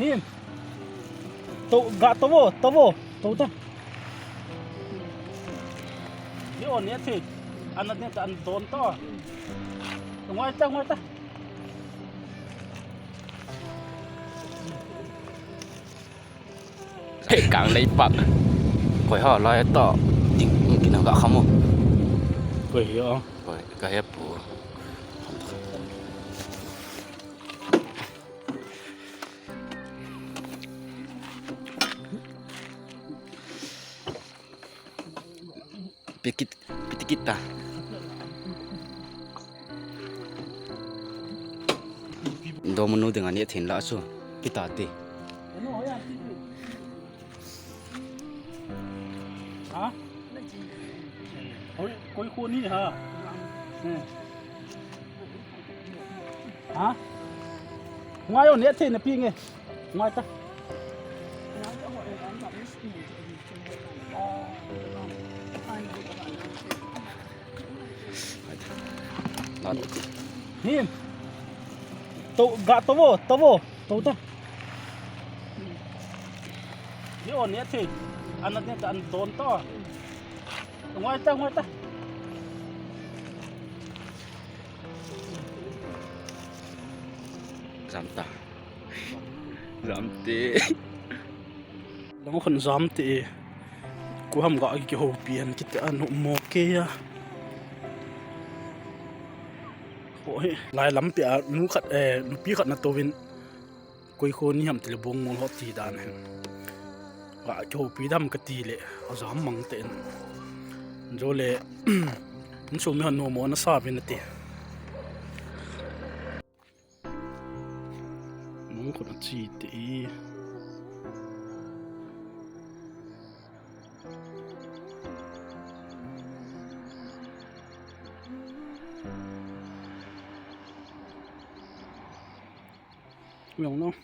นี่ตัวกะตัวจ้ะนี่อ่อนเนี้ยสิอันนั้นเนี่ยจะอันโดนต่อง่ายจ้ะเฮ้ยกลางในปักก่อยห่อลอยต่อยิงกินเอากะขโมย เฮ้ยอ๋อ ก่อยกะเฮ็บปูปิดตาโดมนูdengan dia tin la so kita ti ฮะเฮ้ยคุยคู่นี่ฮะฮะง่ายอ่อนเนี้ยสินะพี่ไงง่ายจ้ะนี่ตัวกะตัวจ้ะนี่อ่อนเนี้ยสิอันนั้นเนี่ยจะอันโดนต่อง่ายจ้ะZamta. Zamti. แล้วคนซ้ำตีกูทำก็อีกหัวเปลี่ยนคิดอันหุ่มโมเกียโอ้ยลายล้ำเปียนูขัดนูปีขัดนาตัววินกุยคนนี่ทำตะลบงมองหดตีดานเองว่าโจปีดำกตีเลยเอาซ้ำมังเต็นโจเลย มันสูงไม่หันหัวโมน่าซาบินตีน้องคนจีตีไม่เอาเนาะ